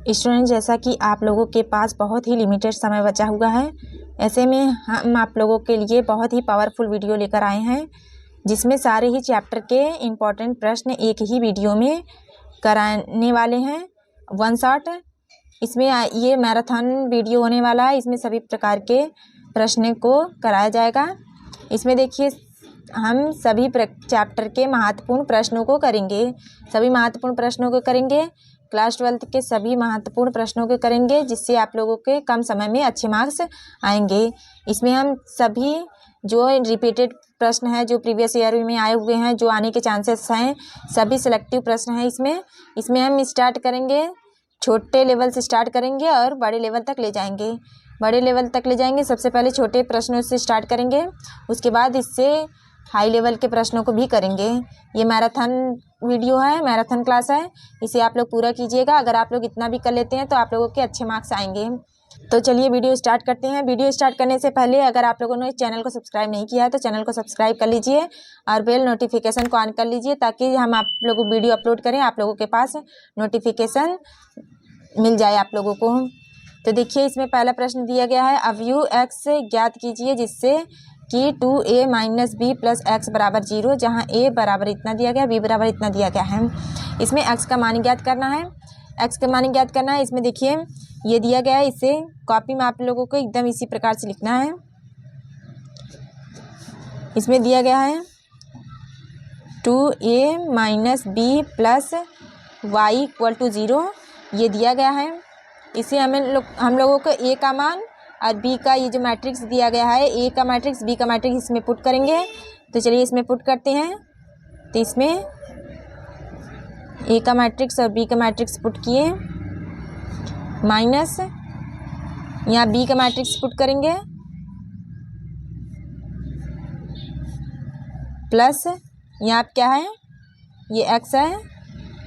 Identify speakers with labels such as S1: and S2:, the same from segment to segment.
S1: Student, जैसा कि आप लोगों के पास बहुत ही लिमिटेड समय बचा हुआ है, ऐसे में हम आप लोगों के लिए बहुत ही पावरफुल वीडियो लेकर आए हैं जिसमें सारे ही चैप्टर के इम्पोर्टेंट प्रश्न एक ही वीडियो में कराने वाले हैं, वन शॉट। इसमें ये मैराथन वीडियो होने वाला है। इसमें सभी प्रकार के प्रश्न को कराया जाएगा। इसमें देखिए, हम सभी चैप्टर के महत्वपूर्ण प्रश्नों को करेंगे। सभी महत्वपूर्ण प्रश्नों को करेंगे, क्लास 12 के सभी महत्वपूर्ण प्रश्नों को करेंगे, जिससे आप लोगों के कम समय में अच्छे मार्क्स आएंगे। इसमें हम सभी जो रिपीटेड प्रश्न है, जो प्रीवियस ईयर में आए हुए हैं, जो आने के चांसेस हैं, सभी सिलेक्टिव प्रश्न हैं। इसमें हम स्टार्ट करेंगे, छोटे लेवल से स्टार्ट करेंगे और बड़े लेवल तक ले जाएंगे। सबसे पहले छोटे प्रश्नों से स्टार्ट करेंगे, उसके बाद इससे हाई लेवल के प्रश्नों को भी करेंगे। ये मैराथन वीडियो है, मैराथन क्लास है, इसे आप लोग पूरा कीजिएगा। अगर आप लोग इतना भी कर लेते हैं तो आप लोगों के अच्छे मार्क्स आएंगे। तो चलिए वीडियो स्टार्ट करते हैं। वीडियो स्टार्ट करने से पहले अगर आप लोगों ने चैनल को सब्सक्राइब नहीं किया है तो चैनल को सब्सक्राइब कर लीजिए और बेल नोटिफिकेशन को ऑन कर लीजिए, ताकि हम आप लोगों वीडियो अपलोड करें आप लोगों के पास नोटिफिकेशन मिल जाए आप लोगों को। तो देखिए, इसमें पहला प्रश्न दिया गया है, अवयव x ज्ञात कीजिए जिससे कि 2a minus b plus x बराबर 0, जहाँ a बराबर इतना दिया गया, b बराबर इतना दिया गया है। इसमें x का मान ज्ञात करना है। इसमें देखिए, ये दिया गया है, इसे कॉपी में आप लोगों को एकदम इसी प्रकार से लिखना है। इसमें दिया गया है 2a minus b plus y equal to 0, ये दिया गया है। इसे हम लोगों को a का मान और b का ये जो मैट्रिक्स दिया गया है, a का मैट्रिक्स b का मैट्रिक्स इसमें पुट करेंगे। तो चलिए इसमें पुट करते हैं। तो इसमें a का मैट्रिक्स और b का मैट्रिक्स पुट किए, माइनस यहाँ b का मैट्रिक्स पुट करेंगे, प्लस यहाँ पे क्या है, ये x है,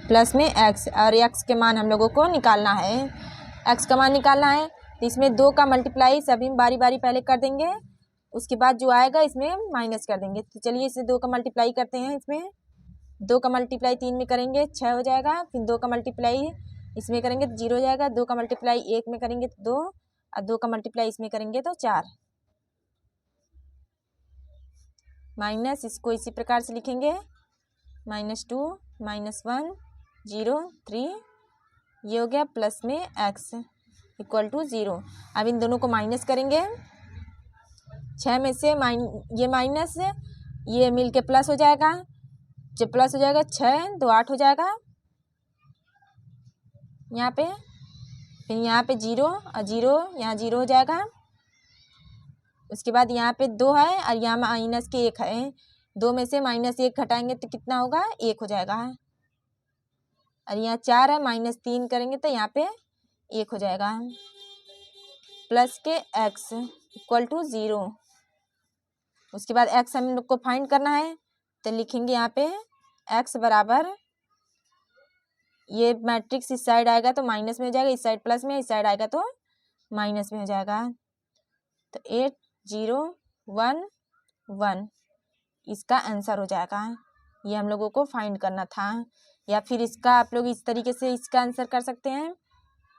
S1: प्लस में x, और x के मान हम लोगों को निकालना है। x का मान निकालना है तो इसमें 2 का मल्टीप्लाई सभी बारी बारी पहले कर देंगे, उसके बाद जो आएगा इसमें माइनस कर देंगे। तो चलिए इसे 2 का मल्टीप्लाई करते हैं। इसमें 2 का मल्टीप्लाई 3 में करेंगे 6 हो जाएगा, फिर 2 का मल्टीप्लाई इसमें करेंगे तो 0 हो जाएगा, 2 का मल्टीप्लाई 1 में करेंगे तो 2, और 2 का मल्टीप्लाई इसमें करेंगे तो 4, माइनस इसको इसी प्रकार से लिखेंगे, -2 -1 0 3, ये हो गया, प्लस में x इक्वल टू 0। अब इन दोनों को माइनस करेंगे, 6 में से ये माइनस ये मिल के प्लस हो जाएगा, जब प्लस हो जाएगा 6 2 8 हो जाएगा यहाँ पे, फिर यहाँ पे 0 और 0 यहाँ 0 हो जाएगा। उसके बाद यहाँ पे 2 है और यहाँ माइनस के 1 है, 2 में से -1 घटाएंगे तो कितना होगा, 1 हो जाएगा। और यहाँ 4 है, -3 करेंगे तो यहाँ पे 1 हो जाएगा, प्लस के x इक्वल टू 0। उसके बाद x हम लोग को फाइंड करना है, तो लिखेंगे यहाँ पे x बराबर, ये मैट्रिक्स इस साइड आएगा तो माइनस में हो जाएगा, इस साइड प्लस में, इस साइड आएगा तो माइनस में हो जाएगा। तो 8 0 1 1 इसका आंसर हो जाएगा। ये हम लोगों को फाइंड करना था। या फिर इसका आप लोग इस तरीके से इसका आंसर कर सकते हैं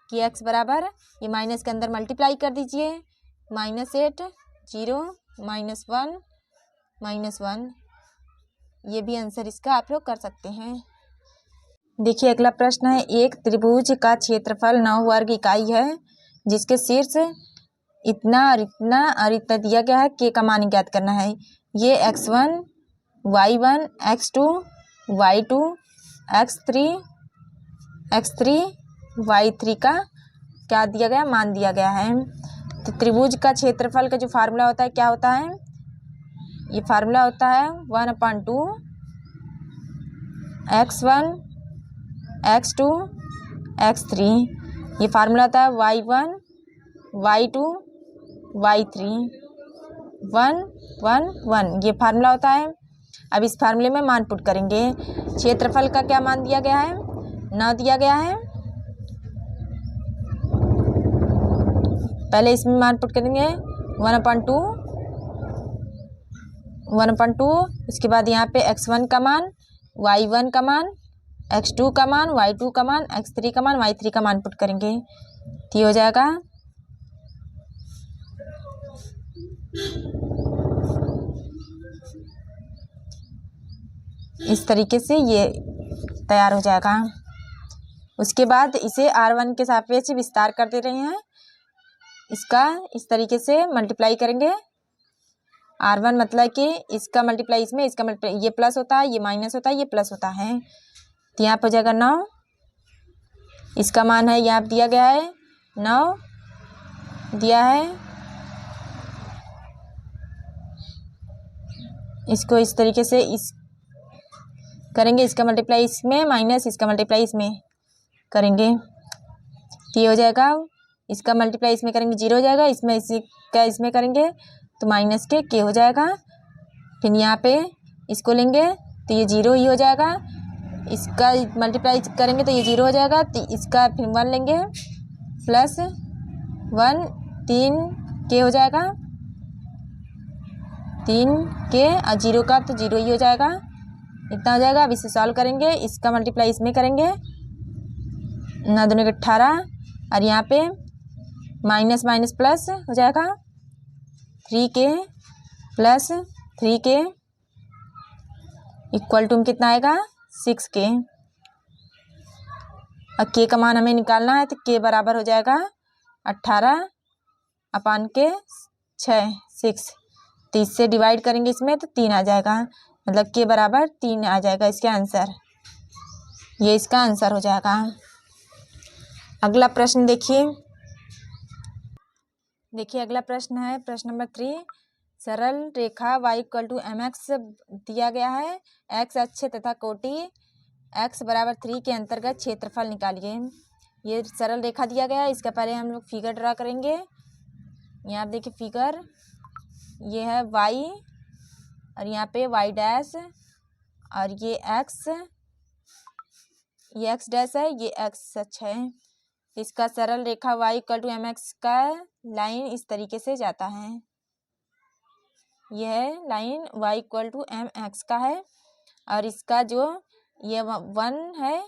S1: कि x बराबर, ये माइनस के अंदर मल्टीप्लाई कर दीजिए, -8 0 -1 -1, ये भी आंसर इसका आप लोग कर सकते हैं। देखिए, अगला प्रश्न है, एक त्रिभुज का क्षेत्रफल 9 वर्ग इकाई है जिसके शीर्ष इतना और इतना और इतना दिया गया है, k का मान ज्ञात करना है। ये x1 y1 x2 y2 x3 y3 का क्या दिया गया, मान दिया गया है। तो त्रिभुज का क्षेत्रफल का जो फार्मूला होता है, क्या होता है, ये फार्मूला होता है 1/2 x1 x2 x3, ये फार्मूला होता है y1 y2 y3 1 1 1, ये फार्मूला होता है। अब इस फार्मूले में मान पुट करेंगे। क्षेत्रफल का क्या मान दिया गया है, 9 दिया गया है, पहले इसमें मान पुट करेंगे 1/2, उसके बाद यहाँ पे x1 का मान, y1 का मान, x2 का मान, y2 का मान, x3 का मान, y3 का मान पुट करेंगे तो ये हो जाएगा इस तरीके से, ये तैयार हो जाएगा। उसके बाद इसे R1 के सापेक्ष विस्तार कर दे रहे हैं, इसका इस तरीके से मल्टीप्लाई करेंगे। R1 मतलब कि इसका मल्टीप्लाई इसमें, इसका मल्टीप्लाई, ये प्लस होता है, ये माइनस होता है, ये प्लस होता है, तो यहाँ पर हो जाएगा 9। इसका मान है यहाँ दिया गया है 9 दिया है। इसको इस तरीके से इस करेंगे, इसका मल्टीप्लाई इसमें माइनस इसका मल्टीप्लाई इसमें करेंगे तो ये हो जाएगा। इसका मल्टीप्लाई इसमें करेंगे 0 हो जाएगा, इसमें इसी का इसमें करेंगे तो माइनस के हो जाएगा। फिर यहाँ पे इसको लेंगे तो ये 0 ही हो जाएगा, इसका मल्टीप्लाई करेंगे तो ये 0 हो जाएगा, तो इसका फिर 1 लेंगे प्लस 1 3 के हो जाएगा, 3 के और 0 का तो 0 ही हो जाएगा, इतना हो जाएगा। अब इसे सॉल्व करेंगे, इसका मल्टीप्लाई इसमें करेंगे, 9 दूनी 18 और यहाँ पे माइनस माइनस प्लस हो जाएगा 3 के प्लस 3 के इक्वल टू कितना आएगा 6 के। और के का मान हमें निकालना है तो के बराबर हो जाएगा 18 अपान के 6 तो इससे डिवाइड करेंगे इसमें तो 3 आ जाएगा, मतलब के बराबर 3 आ जाएगा इसके आंसर, ये इसका आंसर हो जाएगा। अगला प्रश्न देखिए अगला प्रश्न है प्रश्न नंबर 3। सरल रेखा y इक्वल टू mx दिया गया है, x अक्ष तथा कोटि x बराबर 3 के अंतर्गत क्षेत्रफल निकालिए। ये सरल रेखा दिया गया है, इसका पहले हम लोग फिगर ड्रा करेंगे। यहाँ आप देखिए फिगर, ये है y और यहाँ पे y डैश और ये x डैश है, ये x अक्ष है। इसका सरल रेखा y इक्वल टू mx का लाइन इस तरीके से जाता है, यह line y equal to mx का है और इसका जो ये 1 है,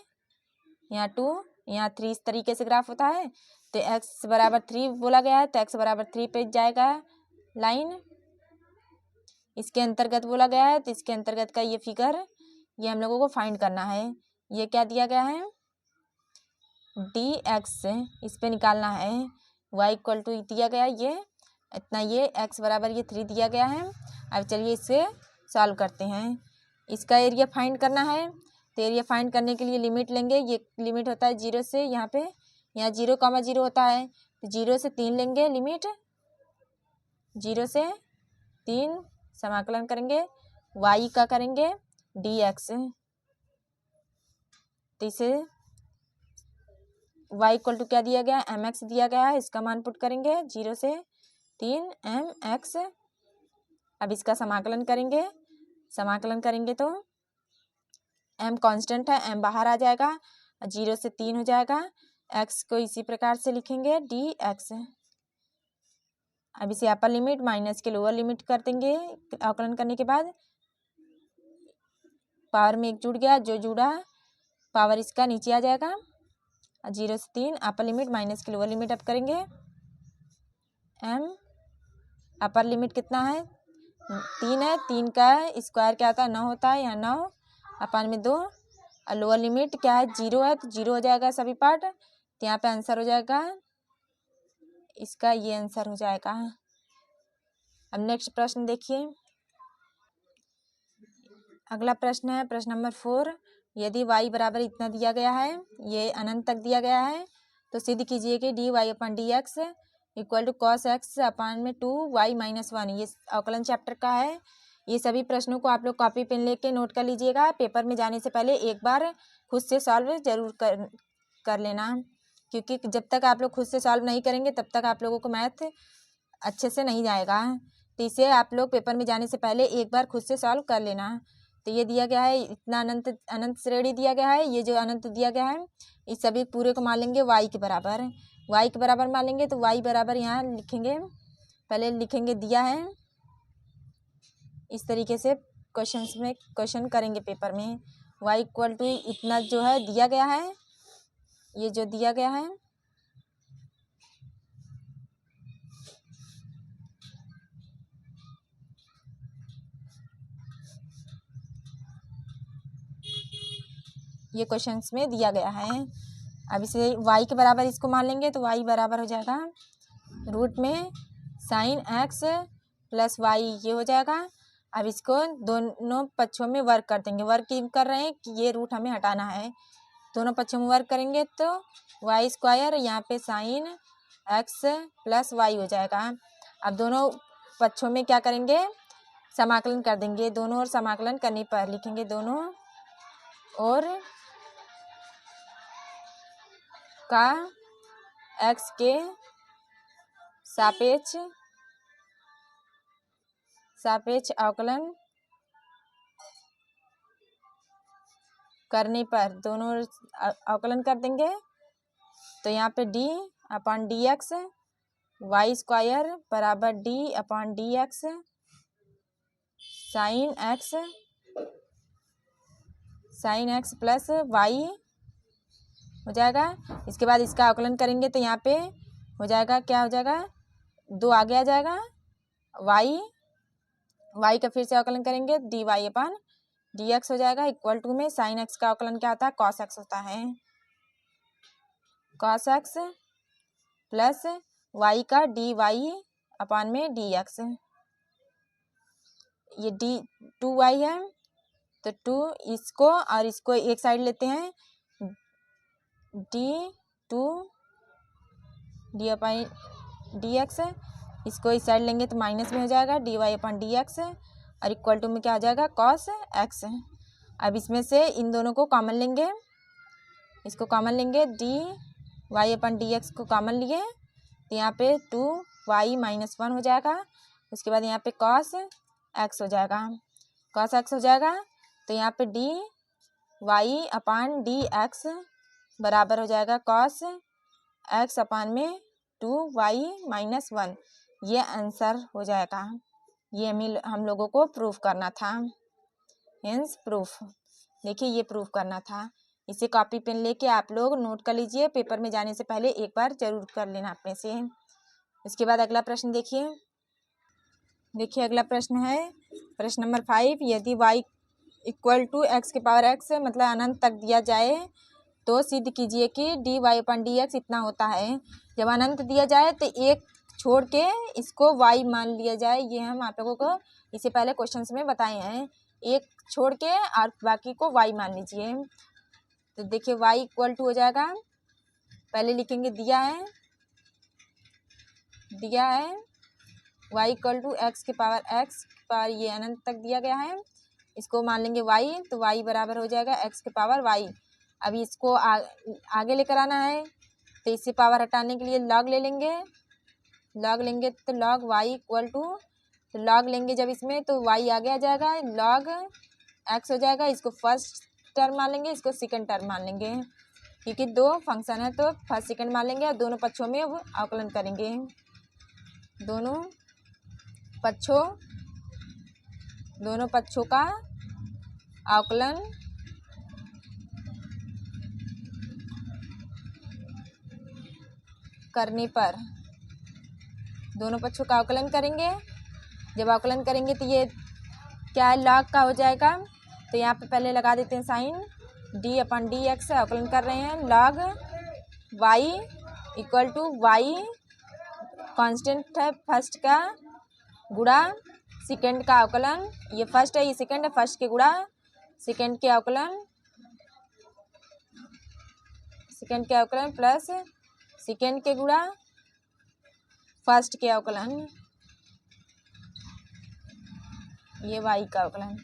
S1: यहाँ 2 यहाँ 3, इस तरीके से ग्राफ होता है। तो x बराबर 3 बोला गया है तो x बराबर 3 पे जाएगा लाइन, इसके अंतर्गत बोला गया है तो इसके अंतर्गत का ये फिगर, ये हम लोगों को फाइंड करना है। ये क्या दिया गया है dx, इस पे निकालना है। y इक्वल टू दिया गया ये इतना, ये x बराबर ये 3 दिया गया है। अब चलिए इसे सॉल्व करते हैं। इसका एरिया फाइंड करना है तो एरिया फाइंड करने के लिए लिमिट लेंगे, ये लिमिट होता है 0 से, यहाँ पे यहाँ 0,0 होता है तो 0 से 3 लेंगे लिमिट, 0 से 3 समाकलन करेंगे, y का करेंगे dx, तो इसे y इक्वल टू क्या दिया गया है mx दिया गया है, इसका मान पुट करेंगे 0 से 3 mx। अब इसका समाकलन करेंगे तो m कांस्टेंट है, m बाहर आ जाएगा, 0 से 3 हो जाएगा, x को इसी प्रकार से लिखेंगे dx। अब इसे अपर लिमिट माइनस के लोअर लिमिट कर देंगे, अवकलन करने के बाद पावर में 1 जुड़ गया, जो जुड़ा पावर इसका नीचे आ जाएगा, 0 से 3 अपर लिमिट माइनस की लोअर लिमिट अब करेंगे। m अपर लिमिट कितना है 3 है, 3 का स्क्वायर क्या होता है 9 होता है, यहाँ 9 अपान में 2 और लोअर लिमिट क्या है 0 है तो 0 हो जाएगा सभी पार्ट, तो यहाँ पे आंसर हो जाएगा इसका, ये आंसर हो जाएगा। अब नेक्स्ट प्रश्न देखिए, अगला प्रश्न है प्रश्न नंबर 4। यदि y बराबर इतना दिया गया है, ये अनंत तक दिया गया है, तो सिद्ध कीजिए कि dy upon dx equal to cos x upon में 2y माइनस 1। ये अवकलन चैप्टर का है। ये सभी प्रश्नों को आप लोग कॉपी पेन लेके नोट कर लीजिएगा, पेपर में जाने से पहले एक बार खुद से सॉल्व जरूर कर लेना, क्योंकि जब तक आप लोग खुद से सॉल्व नहीं करेंगे तब तक आप लोगों को मैथ अच्छे से नहीं जाएगा। तो इसे आप लोग पेपर में जाने से पहले एक बार खुद से सॉल्व कर लेना। तो ये दिया गया है इतना अनंत श्रेणी दिया गया है, ये जो अनंत दिया गया है इस सभी पूरे को मान लेंगे y के बराबर, y के बराबर मान लेंगे तो y बराबर यहाँ लिखेंगे, पहले लिखेंगे दिया है, इस तरीके से क्वेश्चन करेंगे पेपर में y इक्वल टू इतना जो है दिया गया है, ये जो दिया गया है ये क्वेश्चंस में दिया गया है। अब इसे y के बराबर इसको मान लेंगे तो y बराबर हो जाएगा रूट में साइन x प्लस वाई, ये हो जाएगा। अब इसको दोनों पक्षों में वर्क कर देंगे। वर्क कर रहे हैं कि ये रूट हमें हटाना है, दोनों पक्षों में वर्क करेंगे तो वाई स्क्वायर यहाँ पे साइन x प्लस वाई हो जाएगा। अब दोनों पक्षों में क्या करेंगे, समाकलन कर देंगे। दोनों ओर समाकलन करने पर लिखेंगे दोनों और का x के सापेक्ष अवकलन करने पर दोनों अवकलन कर देंगे तो यहाँ पे d upon d x y square बराबर d upon d x sine x plus y हो जाएगा। इसके बाद इसका अवकलन करेंगे तो यहाँ पे हो जाएगा, क्या हो जाएगा, 2 आगे आ जाएगा, वाई का फिर से अवकलन करेंगे डी वाई अपन डी एक्स हो जाएगा इक्वल टू में साइन एक्स का अवकलन क्या होता है, कॉस एक्स होता है, कॉस एक्स प्लस वाई का डी वाई अपान में डी एक्स। ये डी 2y है तो 2 इसको और इसको एक साइड लेते हैं, डी अपान डी एक्स, इसको इस साइड लेंगे तो माइनस में हो जाएगा D y upon d x और इक्वल टू में क्या आ जाएगा, कॉस एक्स। अब इसमें से इन दोनों को कॉमन लेंगे, इसको कॉमन लेंगे, डी वाई अपन डी एक्स को कॉमन लिए तो यहाँ पे 2y माइनस 1 हो जाएगा। उसके बाद यहाँ पे कॉस एक्स हो जाएगा, कॉस एक्स हो जाएगा तो यहाँ पे d y upon d x बराबर हो जाएगा कॉस एक्स अपान में 2y माइनस 1। ये आंसर हो जाएगा। ये हम लोगों को प्रूफ करना था, हेंस प्रूफ। देखिए ये प्रूफ करना था। इसे कॉपी पेन लेके आप लोग नोट कर लीजिए, पेपर में जाने से पहले एक बार जरूर कर लेना अपने से। इसके बाद अगला प्रश्न देखिए अगला प्रश्न है प्रश्न नंबर 5। यदि y इक्वल टू एक्स के पावर x मतलब अनंत तक दिया जाए तो सिद्ध कीजिए कि डी वाई अपन डी एक्स इतना होता है। जब अनंत दिया जाए तो एक छोड़ के इसको y मान लिया जाए। ये हम आप लोगों को इससे पहले क्वेश्चंस में बताए हैं, एक छोड़ के और बाकी को y मान लीजिए। तो देखिए y इक्वल टू हो जाएगा, पहले लिखेंगे दिया है y इक्वल टू एक्स के पावर ये अनंत तक दिया गया है, इसको मान लेंगे y तो y बराबर हो जाएगा x के पावर y। अभी इसको आगे लेकर आना है तो इससे पावर हटाने के लिए लॉग लेंगे तो लॉग y इक्वल टू, तो लॉग लेंगे जब इसमें तो y आगे आ जाएगा, लॉग x हो जाएगा। इसको फर्स्ट टर्म मान लेंगे, इसको सेकंड टर्म मान लेंगे क्योंकि दो फंक्शन है तो फर्स्ट सेकंड मान लेंगे और दोनों पक्षों में अवकलन करेंगे। दोनों पक्षों का अवकलन करने पर दोनों पक्षों का अवकलन करेंगे। जब अवकलन करेंगे तो ये क्या है, लॉग का हो जाएगा। तो यहाँ पे पहले लगा देते हैं sine d upon d x, अवकलन कर रहे हैं log y equal to y constant है फर्स्ट का गुणा सेकंड का अवकलन, ये फर्स्ट है ये सेकंड है, फर्स्ट के गुणा सेकंड के अवकलन प्लस सेकंड के गुणा फर्स्ट के अवकलन, ये y का अवकलन।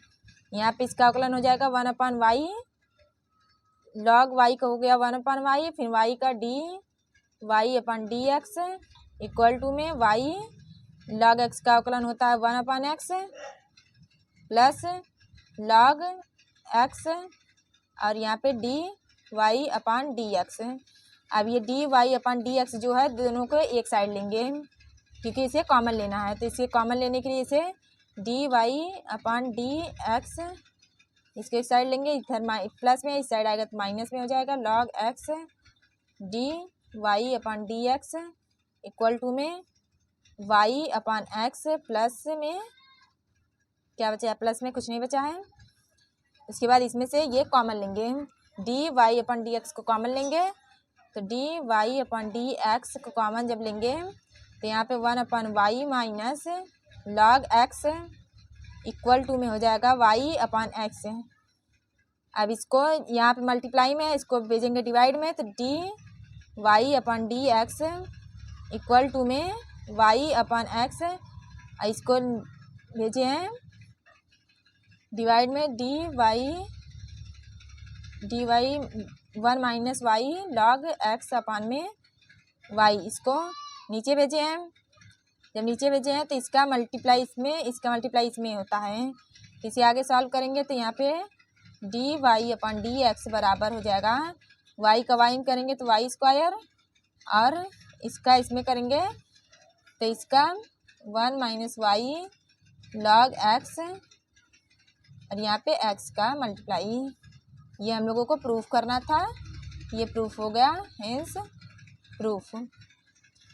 S1: यहाँ पे इसका अवकलन हो जाएगा 1 अपान वाई, लॉग y का हो गया 1 अपान वाई, फिर y का d y upon d x equal to में y लॉग x का अवकलन होता है 1 upon x plus log x और यहाँ पे d y upon d x. अब ये d y upon d x जो है दोनों को एक साइड लेंगे क्योंकि इसे कॉमन लेना है। तो इसे कॉमन लेने के लिए इसे D y upon d x इसको इस साइड लेंगे, इधर प्लस में, इस साइड आएगा तो माइनस में हो जाएगा। Log x d y upon d x equal to में वाई अपॉन एक्स प्लस में क्या बचा है, प्लस में कुछ नहीं बचा है। उसके बाद इसमें से ये कॉमन लेंगे, d y upon d x को कॉमन लेंगे, तो d y upon d x को कॉमन जब लेंगे तो यहाँ पे 1 upon y minus log x equal to में हो जाएगा वाई अपॉन एक्स। अब इसको यहाँ पे मल्टीप्लाई में है, इसको भेजेंगे डिवाइड में, तो d y upon d x equal to में वाई अपॉन एक्स, इसको भेजे हैं डिवाइड में, d y 1 minus y log x upon में वाई, इसको नीचे भेजे हैं। जब नीचे भेजे हैं तो इसका मल्टीप्लाई इसमें, इसका मल्टीप्लाई इसमें होता है। इसे आगे सॉल्व करेंगे तो यहाँ पे d y upon d x बराबर हो जाएगा, वाई का वाई में करेंगे तो वाई स्क्वायर, और इसका इसमें करेंगे तो इसका 1 माइनस वाई लॉग एक्स, और यहाँ पे एक्स का मल्टीप्लाई। ये हम लोगों को प्रूफ करना था, ये प्रूफ हो गया, हेंस प्रूफ।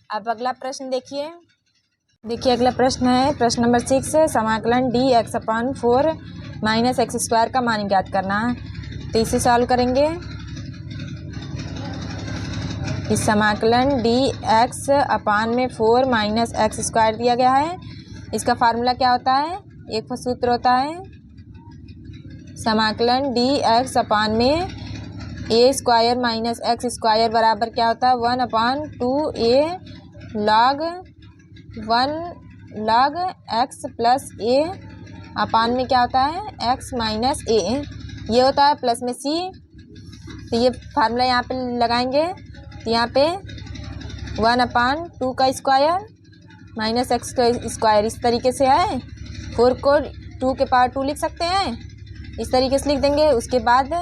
S1: अब अगला प्रश्न देखिए अगला प्रश्न है प्रश्न नंबर 6, समाकलन D x upon 4 minus x square का मान ज्ञात करना। तो इसे सॉल्व करेंगे। इस समाकलन डी एक्स अपान में 4 माइनस एक्स स्क्वायर दिया गया है। इसका फार्मूला क्या होता है, एक सूत्र होता है, समाकलन डी एक्स अपान में ए स्क्वायर माइनस एक्स स्क्वायर बराबर क्या होता है, 1/2a log एक्स प्लस ए अपान में क्या होता है, एक्स माइनस ए, ये होता है प्लस में सी। तो ये फार्मूला यहाँ पे लगाएंगे, तो यहाँ पे 1/2 का स्क्वायर माइनस एक्स का स्क्वायर इस तरीके से है। 4 को 2 के पावर 2 लिख सकते हैं, इस तरीके से लिख देंगे। उसके बाद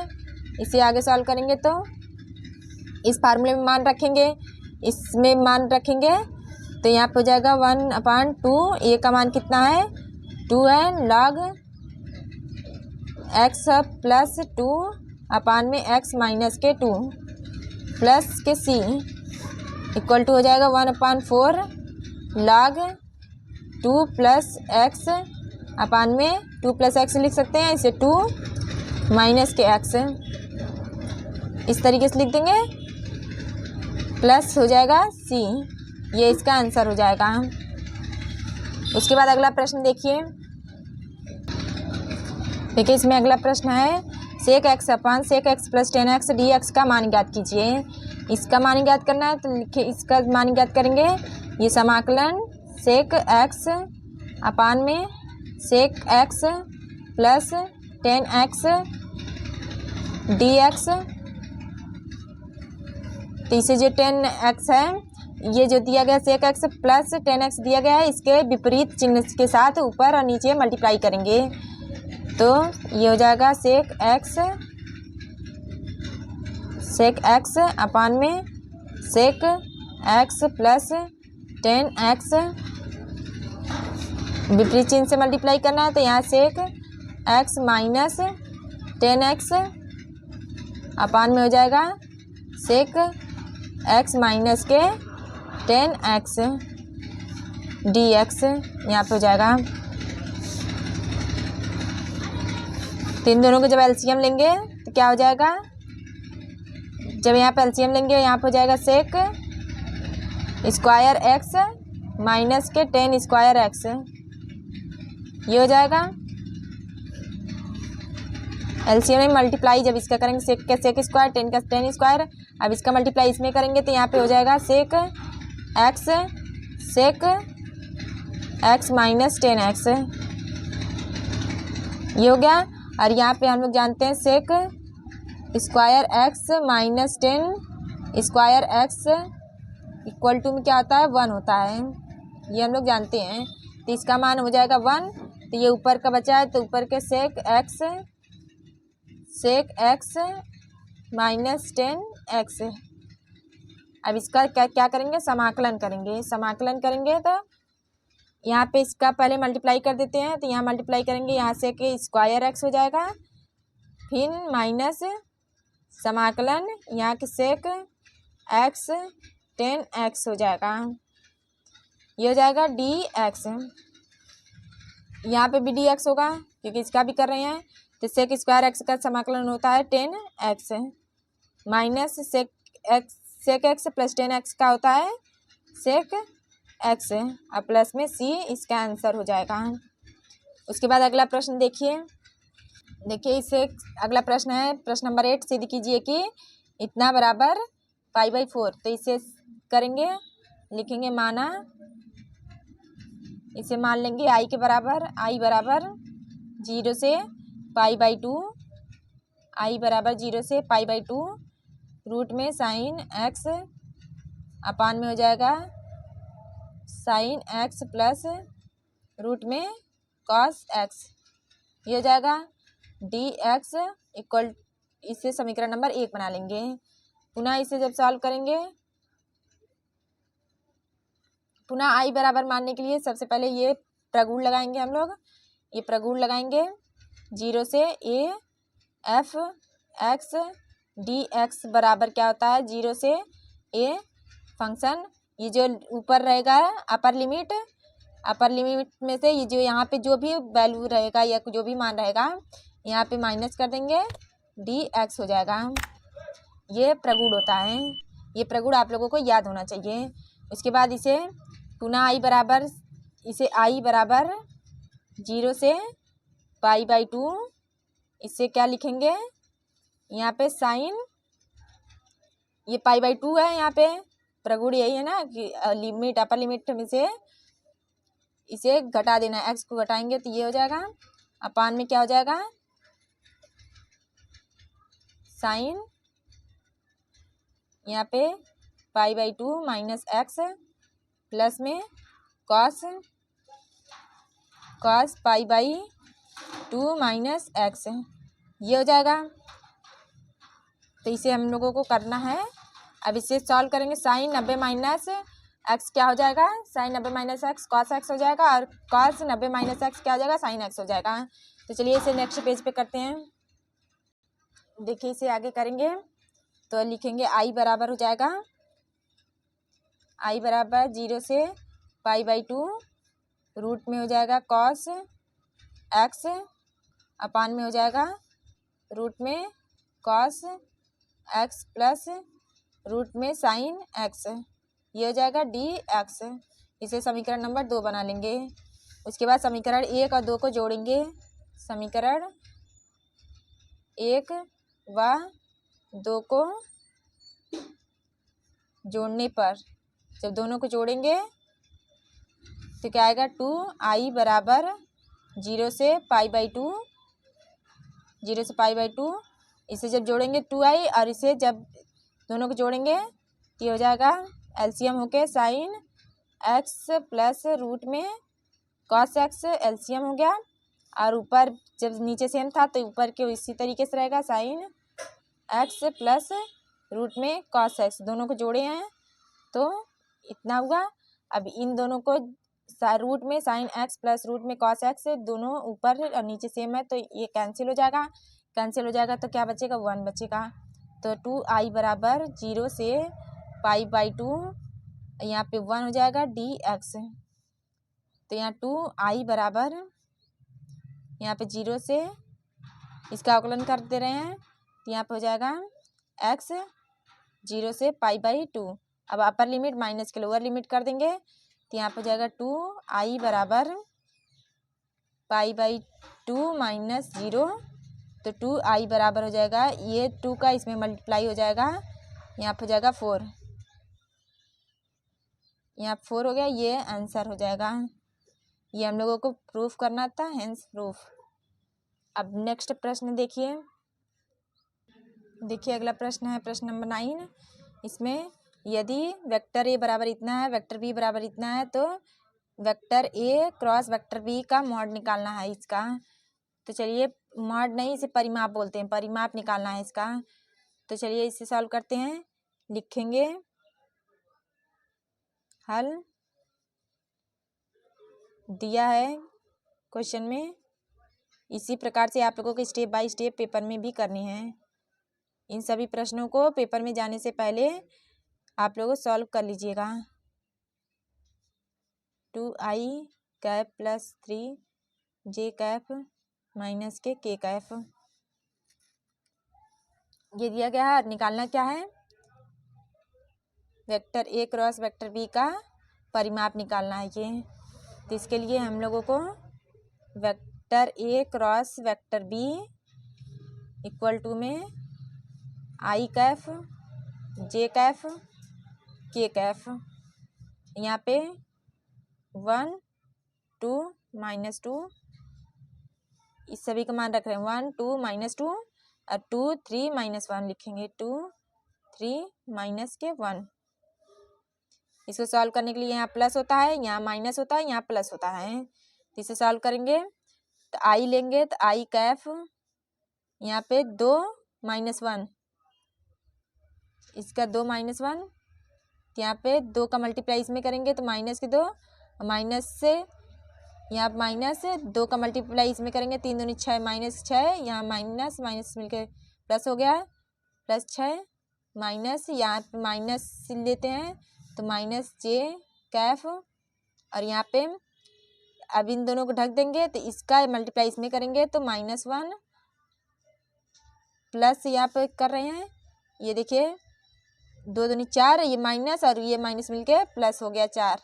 S1: इसे आगे सॉल्व करेंगे तो इस फार्मूले में मान रखेंगे, इसमें मान रखेंगे, तो यहाँ पे हो जाएगा 1/2, ए का मान कितना है 2 है, लॉग एक्स प्लस 2 अपान में एक्स माइनस के 2 प्लस के सी इक्वल टू हो जाएगा 1/4 लॉग 2 प्लस एक्स अपान में 2 प्लस एक्स लिख सकते हैं, इसे 2 माइनस के एक्स इस तरीके से लिख देंगे, प्लस हो जाएगा सी, ये इसका आंसर हो जाएगा। उसके बाद अगला प्रश्न देखिए इसमें अगला प्रश्न है सेक एक्स अपान sec x plus 10x d x का मान ज्ञात कीजिए। इसका मान ज्ञात करना है तो लिखिए, इसका मान ज्ञात करेंगे। ये समाकलन सेक एक्स अपान में sec x plus 10x d x, तो इसे जो 10x है, ये जो दिया गया सेक एक्स प्लस 10x दिया गया है, इसके विपरीत चिन्ह के साथ ऊपर और नीचे मल्टीप्लाई करेंगे, तो ये हो जाएगा सेक एक्स अपान में सेक एक्स प्लस 10x, विपरीत चिन्ह से मल्टीप्लाई करना है, तो यहाँ सेक एक्स माइनस 10x अपान में हो जाएगा सेक एक्स माइनस के 10x डी एक्स, यहाँ पे हो जाएगा। तो इन दोनों को जब एलसीएम लेंगे तो क्या हो जाएगा, जब यहाँ पे एलसीएम लेंगे यहाँ पे हो जाएगा सेक स्क्वायर एक्स माइनस के 10 स्क्वायर एक्स, ये हो जाएगा। एलसीएम में मल्टीप्लाई जब इसका करेंगे सेक का सेक स्क्वायर 10 का 10 स्क्वायर, अब इसका मल्टीप्लाई इसमें करेंगे तो यहाँ पे हो जाएगा सेक एक्स माइनस 10x, ये हो गया। और यहाँ पे हम लोग जानते हैं sec square x minus 10 square x equal to में क्या होता है 1 होता है, ये हम लोग जानते हैं। तो इसका मान हो जाएगा 1, तो ये ऊपर का बचा है, तो ऊपर के सेक एक्स माइनस 10x। अब इसका क्या करेंगे, समाकलन करेंगे तो यहाँ पे इसका पहले मल्टीप्लाई कर देते हैं, तो यहाँ मल्टीप्लाई करेंगे, यहाँ से कि स्क्वायर एक्स हो जाएगा फिर माइनस समाकलन यहाँ के सेक एक्स 10x हो जाएगा, ये हो जाएगा dx। यहाँ पे भी dx होगा क्योंकि इसका भी कर रहे हैं, तो सेक स्क्वायर एक्स का समाकलन होता है 10x minus sec x plus 10x का होता है सेक एक्स और प्लस में c इसका आंसर हो जाएगा। उसके बाद अगला प्रश्न देखिए इससे अगला प्रश्न है प्रश्न नंबर 8। सिद्ध कीजिए कि इतना बराबर π/4। तो इसे करेंगे, लिखेंगे माना, इसे मान लेंगे i के बराबर, i बराबर 0 से π/2, i बराबर 0 से π/2 रूट में साइन x अपान में हो जाएगा साइन x प्लस रूट में कॉस x, ये हो जाएगा dx इक्वल, इसे समीकरण नंबर 1 बना लेंगे। पुनः इसे जब सॉल्व करेंगे, पुनः i बराबर मानने के लिए सबसे पहले ये प्रगुण लगाएंगे हम लोग, ये प्रगुण लगाएंगे 0 से a f x dx बराबर क्या होता है 0 से a फंक्शन, ये जो ऊपर रहेगा अपर लिमिट में से ये जो यहाँ पे जो भी वैल्यू रहेगा या जो भी मान रहेगा यहाँ पे माइनस कर देंगे, dx हो जाएगा। ये प्रगुण होता है, ये प्रगुण आप लोगों को याद होना चाहिए। उसके बाद इसे पुनः i बराबर, इसे i बराबर 0 से π/2, इससे क्या लिखेंगे यहाँ पे साइन, ये π/2 है, यहाँ पे प्रगुण यही है ना कि लिमिट अपर लिमिट में से इसे घटा देना है, x को घटाएंगे तो ये हो जाएगा अपान में क्या हो जाएगा साइन यहाँ पे π/2 माइनस x प्लस में कॉस π/2 माइनस x, ये हो जाएगा। तो इसे हम लोगों को करना है, अब इसे सॉल्व करेंगे। साइन 90 माइनस एक्स क्या हो जाएगा sine 90 minus x cos x हो जाएगा, और कॉस 90 माइनस एक्स क्या हो जाएगा साइन एक्स हो जाएगा। तो चलिए इसे नेक्स्ट पेज पे करते हैं। देखिए इसे आगे करेंगे तो लिखेंगे i बराबर हो जाएगा, i बराबर 0 से π/2 रूट में हो जाएगा कॉस एक्स अपान में हो जाएगा रूट में कॉस एक्स प्लस रूट में साइन एक्स, ये हो जाएगा dx। इसे समीकरण नंबर 2 बना लेंगे। उसके बाद समीकरण 1 और 2 को जोड़ेंगे। समीकरण 1 व 2 को जोड़ने पर जब दोनों को जोड़ेंगे तो क्या आएगा 2i बराबर 0 से π/2, 0 से π/2, इसे जब जोड़ेंगे 2i और इसे जब दोनों को जोड़ेंगे तो ये हो जाएगा एलसीएम होके साइन एक्स प्लस रूट में कॉस एक्स, एलसीएम हो गया, और ऊपर जब नीचे सेम था तो ऊपर के इसी तरीके से रहेगा साइन एक्स प्लस रूट में कॉस एक्स, दोनों को जोड़े हैं तो इतना हुआ। अब इन दोनों को रूट में साइन एक्स प्लस रूट में कॉस एक्स, दोनों ऊपर और नीचे सेम है तो ये कैंसिल हो जाएगा, तो क्या बचेगा 1 बचेगा। तो 2i बराबर 0 से π/2, यहाँ पे 1 हो जाएगा dx। तो यहाँ 2i बराबर यहाँ पे 0 से इसका अवकलन कर दे रहे हैं तो यहाँ पे हो जाएगा x 0 से π/2। अब अपर लिमिट माइनस के लोअर लिमिट कर देंगे तो यहाँ पे हो जाएगा 2i बराबर π/2 माइनस 0, तो 2i बराबर हो जाएगा, ये 2 का इसमें मल्टीप्लाई हो जाएगा, यहाँ पे हो जाएगा 4, यहाँ 4 हो गया, ये आंसर हो जाएगा। ये हम लोगों को प्रूफ करना था, हेंस प्रूफ। अब नेक्स्ट प्रश्न देखिए अगला प्रश्न है प्रश्न नंबर 9। इसमें यदि वेक्टर ए बराबर इतना है, वेक्टर बी बराबर इतना है, तो vector a cross vector b का मॉड निकालना है इसका। तो चलिए मॉड नहीं, इसे परिमाप बोलते हैं, परिमाप निकालना है इसका। तो चलिए इसे सॉल्व करते हैं। लिखेंगे हल दिया है क्वेश्चन में, इसी प्रकार से आप लोगों को स्टेप बाय स्टेप पेपर में भी करनी है। इन सभी प्रश्नों को पेपर में जाने से पहले आप लोग सॉल्व कर लीजिएगा। 2i cap plus 3j cap minus k k cap ये दिया गया है। और निकालना क्या है, vector a cross vector b का परिमाप निकालना है ये। तो इसके लिए हम लोगों को vector a cross vector b equal to में आई कैफ जे कैफ के कैफ, यहाँ पे 1 2 -2 इस सभी का मान रख रहे हैं। 1 2 -2 और 2 3 -1 लिखेंगे। 2 3 माइनस के 1। इसको सॉल्व करने के लिए यहाँ प्लस होता है, यहाँ माइनस होता है, यहाँ प्लस होता है। तो इसे सॉल्व करेंगे तो आई लेंगे तो आई कैफ यहाँ पे 2 -1, इसका 2 -1, यहाँ पे 2 का मल्टीप्लाई इसमें करेंगे तो माइनस के 2, माइनस से यहाँ माइनस 2 का मल्टीप्लाई इसमें करेंगे 3 दूनी 6 -6, यहाँ माइनस माइनस मिलके प्लस हो गया प्लस 6 माइनस, यहाँ पे माइनस लेते हैं तो माइनस जे कैफ, और यहाँ पे अब इन दोनों को ढक देंगे तो इसका मल्टीप्लाई इसमें करेंगे तो -1 प्लस यहाँ पे कर रहे हैं, ये देखिए 2 दूनी 4, ये माइनस और ये माइनस मिलके प्लस हो गया 4,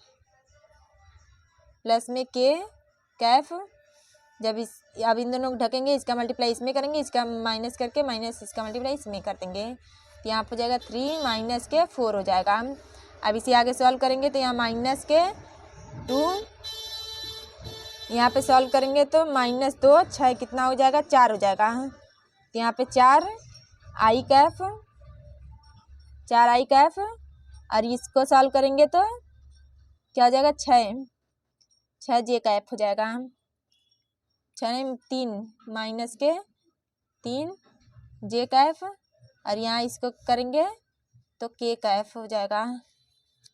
S1: प्लस में के कैफ। जब इस अब इन दोनों को ढकेंगे, इसका मल्टीप्लाई इसमें करेंगे, इसका माइनस करके माइनस इसका मल्टीप्लाई इसमें कर देंगे तो यहाँ पर हो जाएगा 3 माइनस के 4 हो जाएगा। अब इसे आगे सॉल्व करेंगे तो यहाँ माइनस के 2, यहाँ पे सॉल्व करेंगे तो -2 6 कितना हो जाएगा 4 हो जाएगा। तो यहाँ पे 4 आई कैफ और इसको सॉल्व करेंगे तो क्या हो जाएगा 6 जे कैफ हो जाएगा। 6 3 माइनस के 3 जे कैफ, और यहाँ इसको करेंगे तो के कैफ हो जाएगा।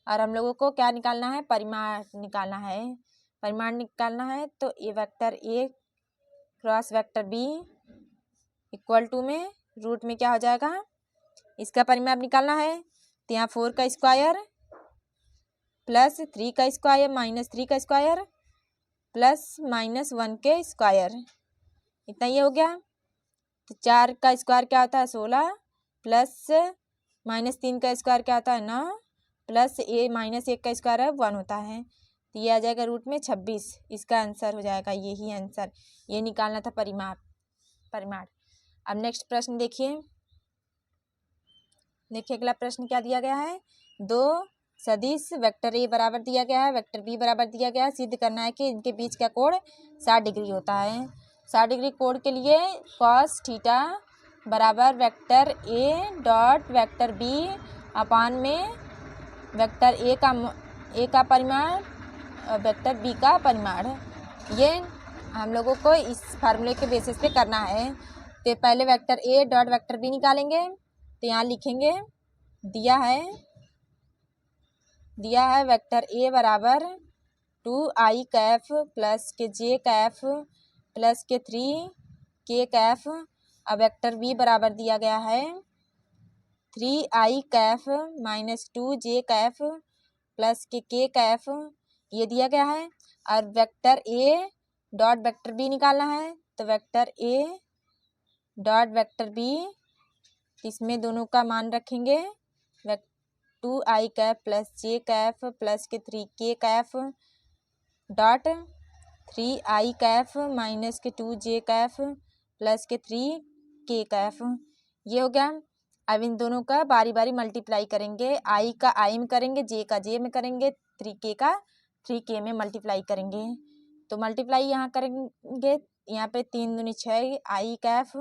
S1: और हम लोगों को क्या निकालना है, परिमाण निकालना है। परिमाण निकालना है तो ये vector a cross vector b equal to में रूट में क्या हो जाएगा, इसका परिमाप निकालना है तो यहाँ 4 का स्क्वायर प्लस 3 का स्क्वायर माइनस 3 का स्क्वायर प्लस -1 के स्क्वायर, इतना ये हो गया। तो 4 का स्क्वायर क्या होता है 16, प्लस -3 का स्क्वायर क्या होता है 9, प्लस -1 का स्क्वायर है 1 होता है। तो ये आ जाएगा रूट में 26, इसका आंसर हो जाएगा यही आंसर। ये निकालना था परिमाण। अब नेक्स्ट प्रश्न देखिए अगला प्रश्न क्या दिया गया है, 2 सदिश वेक्टर ए बराबर दिया गया है, वेक्टर बी बराबर दिया गया है। सिद्ध करना है कि इनके बीच का कोण 60 डिग्री होता है। 60 डिग्री कोण के लिए कॉस थीटा बराबर वेक्टर ए डॉट वेक्टर बी अपान में वेक्टर ए का परिमाण और वेक्टर बी का परिमाण। ये हम लोगों को इस फार्मूले के बेसिस पे करना है। तो पहले वेक्टर ए डॉट वेक्टर बी निकालेंगे तो यहाँ लिखेंगे दिया है वेक्टर ए बराबर 2i कैफ प्लस के जे cap plus k 3k Kaif. अब वेक्टर बी बराबर दिया गया है 3i cap minus 2j cap plus k k cap, ये दिया गया है। और वेक्टर ए डॉट वेक्टर बी निकालना है तो वेक्टर ए डॉट वेक्टर बी, इसमें दोनों का मान रखेंगे 2i cap plus j cap plus k 3k Kaif dot 3i cap minus के 2j cap plus k 3k Kaif, ये हो गया। अब इन दोनों का बारी बारी मल्टीप्लाई करेंगे, i का i में करेंगे, j का j में करेंगे, 3k का 3k में मल्टीप्लाई करेंगे। तो मल्टीप्लाई यहाँ करेंगे, यहाँ पे 3 दूनी 6 i कैफ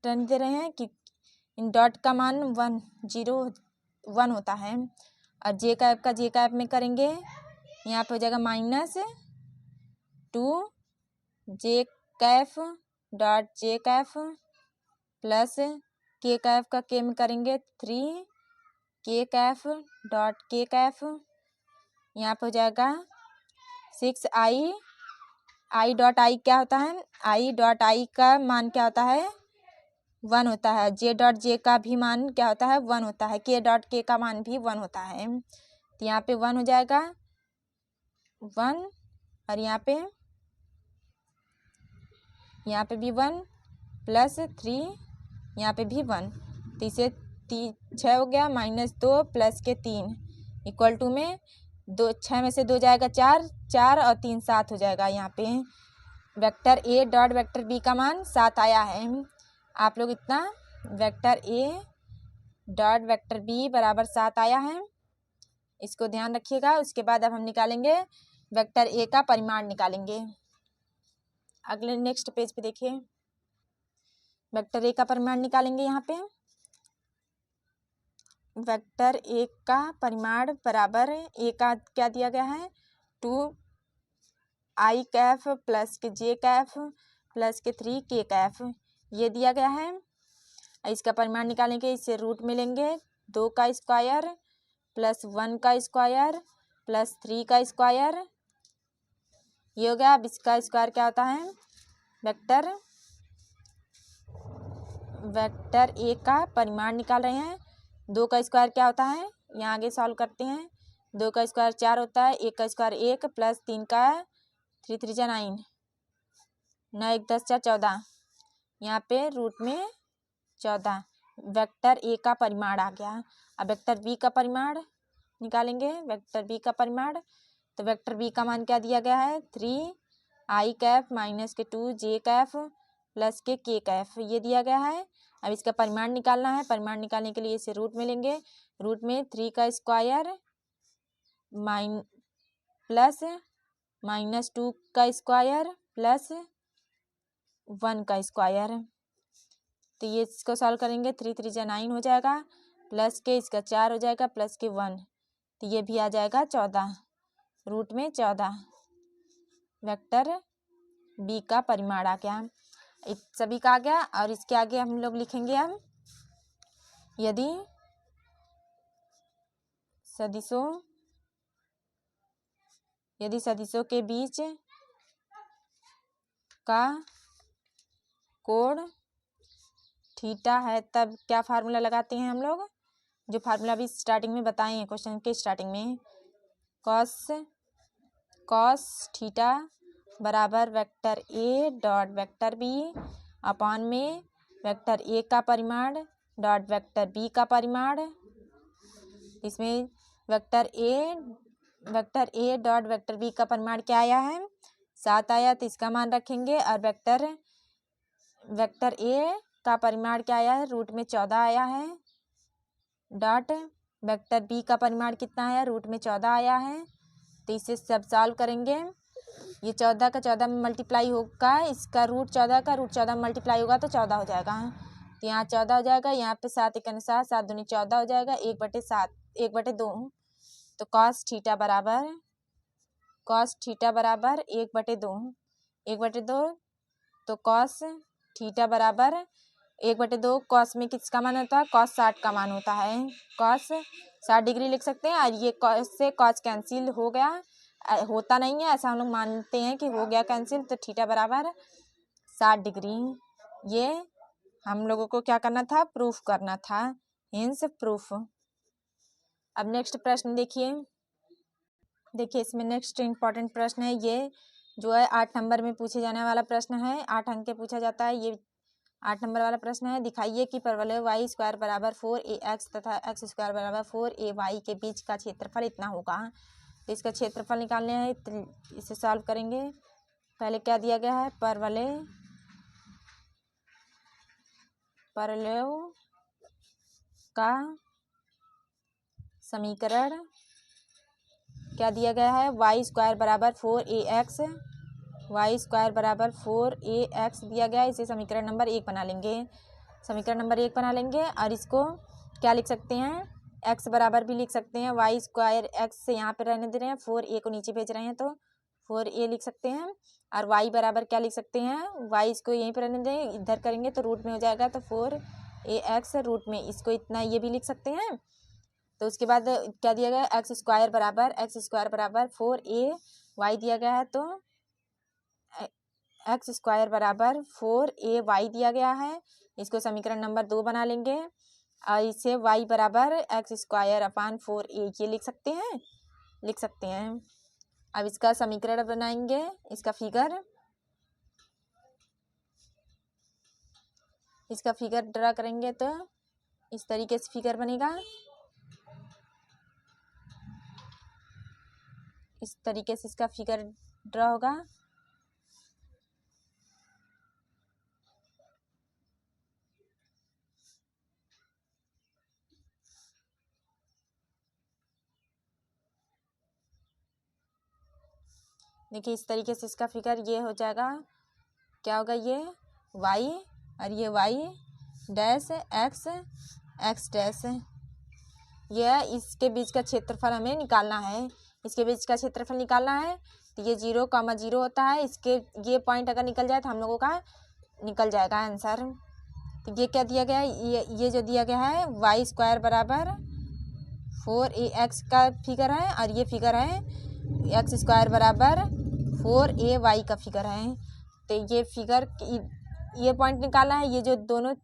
S1: टर्न दे रहे हैं कि इन डॉट का मान 1 होता है। और जे कैप में करेंगे, यहाँ पे हो जाएगा -2 j cap dot j cap plus k cap का के में करेंगे 3k कैफ डॉट के कैफ, यहाँ पे हो जाएगा 6i आई डॉट आई क्या होता है, आई डॉट आई का मान क्या होता है 1 होता है। जे डॉट जे का भी मान क्या होता है 1 होता है। के डॉट के का मान भी 1 होता है। तो यहाँ पे 1 हो जाएगा 1 और यहाँ पे भी 1 प्लस 3 यहाँ पे भी 1। तो इसे 6 हो गया -2 प्लस के 3 इक्वल टू में 6 में से 2 जाएगा 4 4 और 3 7 हो जाएगा। यहाँ पे वेक्टर ए डॉट वेक्टर बी का मान 7 आया है। आप लोग इतना वेक्टर ए डॉट वेक्टर बी बराबर 7 आया है, इसको ध्यान रखिएगा। उसके बाद अब हम निकालेंगे वेक्टर ए का परिमाण निकालेंगे। अगले नेक्स्ट पेज पे देखिए, वेक्टर ए का परिमाण निकालेंगे। यहाँ पे वेक्टर ए का परिमाण बराबर ए का क्या दिया गया है 2 आई कैफ प्लस के जे कैफ प्लस के 3 के कैफ, ये दिया गया है। इसका परिमाण निकालेंगे, इससे रूट में लेंगे 2 का स्क्वायर प्लस 1 का स्क्वायर प्लस 3 का स्क्वायर, ये हो गया। अब इसका स्क्वायर क्या होता है वेक्टर ए का परिमाण निकाल रहे हैं। 2 का स्क्वायर क्या होता है, यहाँ आगे सॉल्व करते हैं। 2 का स्क्वायर 4 होता है, 1 का स्क्वायर 1 प्लस 3 का 3 3 जा 9 9 1 10 4 14, यहाँ पे रूट में 14 वेक्टर ए का परिमाण आ गया। अब वेक्टर बी का परिमाण निकालेंगे। वेक्टर बी का परिमाण, तो वेक्टर बी का मान क्या दिया गया है 3 आई कैफ माइनस के 2 j cap plus k Kaif, ये दिया गया है। अब इसका परिमाण निकालना है। परिमाण निकालने के लिए इसे रूट में लेंगे। रूट में 3 का स्क्वायर प्लस -2 का स्क्वायर प्लस 1 का स्क्वायर, तो ये इसको सॉल्व करेंगे। 3 3 जा 9 हो जाएगा, प्लस के इसका 4 हो जाएगा, प्लस के 1, तो ये भी आ जाएगा 14, रूट में 14 वेक्टर बी का परिमाण आ गया। सभी का आ गया। और इसके आगे हम लोग लिखेंगे हम यदि सदिशों के बीच का कोण थीटा है, तब क्या फार्मूला लगाते हैं हम लोग, जो फार्मूला भी स्टार्टिंग में बताए हैं क्वेश्चन के स्टार्टिंग में। कॉस थीटा बराबर वेक्टर ए डॉट वेक्टर बी अपॉन में वेक्टर ए का परिमाण डॉट वेक्टर बी का परिमाण। इसमें वेक्टर ए डॉट वेक्टर बी का परिमाण क्या आया है 7 आया, तो इसका मान रखेंगे। और वेक्टर ए का परिमाण क्या आया है रूट में 14 आया है, डॉट वेक्टर बी का परिमाण कितना आया रूट में 14 आया है। तो इसे सब सॉल्व करेंगे। ये 14 का 14 में मल्टीप्लाई होगा, इसका रूट 14 में मल्टीप्लाई होगा तो 14 हो जाएगा। तो यहाँ 14 हो जाएगा, यहाँ पे 7 1 7 7 दूनी 14 हो जाएगा, 1/7 1/2। तो कॉस थीटा बराबर 1/2 1/2, तो कॉस थीटा बराबर 1/2। कॉस में किसका मान होता है कॉस 60 का मान होता है, कॉस 60 डिग्री लिख सकते हैं। और ये कॉस से कॉस कैंसिल हो गया, होता नहीं है ऐसा हम लोग मानते हैं कि हो गया कैंसिल, तो थीटा बराबर 60 डिग्री। ये हम लोगों को क्या करना था प्रूफ करना था, हिंस प्रूफ। अब नेक्स्ट प्रश्न देखिए इसमें नेक्स्ट इम्पॉर्टेंट प्रश्न है, ये जो है 8 नंबर में पूछे जाने वाला प्रश्न है, 8 अंक के पूछा जाता है। ये 8 नंबर वाला प्रश्न है। दिखाइए कि परवलय वाई स्क्वायर बराबर 4ax तथा x स्क्वायर बराबर 4ay के बीच का क्षेत्रफल इतना होगा। तो इसका क्षेत्रफल निकालने हैं, तो इसे सॉल्व करेंगे। पहले क्या दिया गया है परवलय का समीकरण क्या दिया गया है वाई स्क्वायर बराबर 4ax दिया गया है। इसे समीकरण नंबर 1 बना लेंगे। और इसको क्या लिख सकते हैं x बराबर भी लिख सकते हैं, वाई स्क्वायर x से यहाँ पे रहने दे रहे हैं, 4a को नीचे भेज रहे हैं तो 4a लिख सकते हैं। और y बराबर क्या लिख सकते हैं, y इसको यहीं पर रहने दें, इधर करेंगे तो रूट में हो जाएगा, तो 4ax रूट में इसको इतना ये भी लिख सकते हैं। तो उसके बाद क्या दिया गया एक्स स्क्वायर बराबर 4a y दिया गया है, तो एक्स स्क्वायर बराबर 4ay दिया गया है। इसको समीकरण नंबर 2 बना लेंगे और इसे y बराबर एक्स स्क्वायर अपान 4a ये लिख सकते हैं। अब इसका समीकरण बनाएंगे, इसका फिगर ड्रा करेंगे तो इस तरीके से फिगर बनेगा। इस तरीके से इसका फिगर ड्रा होगा। देखिए इस तरीके से इसका फिगर ये हो जाएगा। क्या होगा, ये y और ये y डैश x डैश। यह इसके बीच का क्षेत्रफल हमें निकालना है। इसके बीच का क्षेत्रफल निकालना है तो ये 0,0 होता है। इसके ये पॉइंट अगर निकल जाए तो हम लोगों का निकल जाएगा आंसर। तो ये क्या दिया गया है, ये जो दिया गया है y स्क्वायर बराबर 4ax का फिगर है और ये फिगर है x स्क्वायर बराबर 4ay का फिगर है। तो ये फिगर ये पॉइंट निकालना है। ये जो दोनों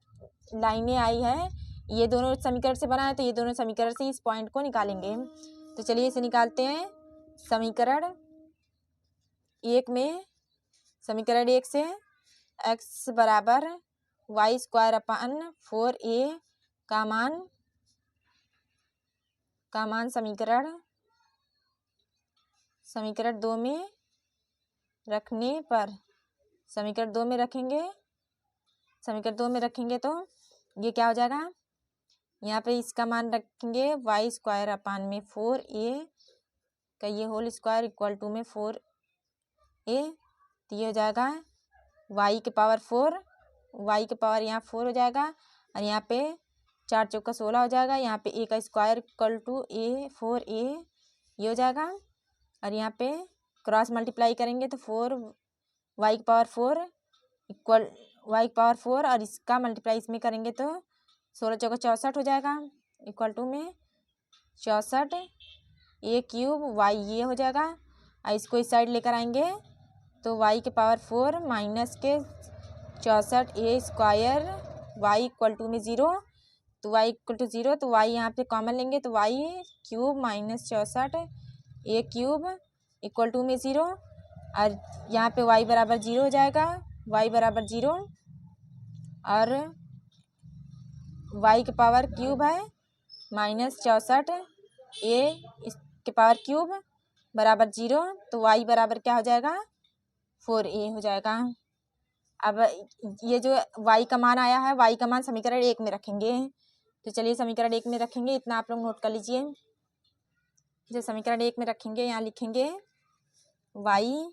S1: लाइनें आई है ये दोनों समीकरण से बना है, तो ये दोनों समीकरण से इस पॉइंट को निकालेंगे। तो चलिए इसे निकालते हैं। समीकरण 1 से x बराबर y स्क्वायर अपान 4a का मान समीकरण 2 में रखने पर समीकरण 2 में रखेंगे तो ये क्या हो जाएगा, यहाँ पे इसका मान रखेंगे y स्क्वायर अपान में 4a का ये होल स्क्वायर इक्वल टू में 4a। तो ये हो जाएगा y के पावर 4, y के पावर यहाँ 4 हो जाएगा और यहाँ पे 4 चौका 16 हो जाएगा। यहाँ पे a का square equal to a 4a ये हो जाएगा और यहाँ पे क्रॉस मल्टीप्लाई करेंगे तो 4 y के पावर 4 इक्वल y के पावर 4 और इसका मल्टीप्लाई इसमें करेंगे तो 16 चौका 64 हो जाएगा इक्वल टू में 64 a क्यूब y ये हो जाएगा। और इसको इस साइड लेकर आएंगे तो y के पावर 4 माइनस के 64 a square y equal to में 0। तो y इक्वल टू 0 तो y यहाँ पे कॉमन लेंगे तो y cube minus 64 a cube equal to में 0 और यहाँ पे y बराबर 0 हो जाएगा। y बराबर 0 और y के पावर क्यूब है माइनस 64 a इसके पावर क्यूब बराबर 0 तो y बराबर क्या हो जाएगा 4a हो जाएगा। अब ये जो y का मान आया है y का मान समीकरण 1 में रखेंगे। तो चलिए समीकरण 1 में रखेंगे, इतना आप लोग नोट कर लीजिए। जो समीकरण 1 में रखेंगे यहाँ लिखेंगे y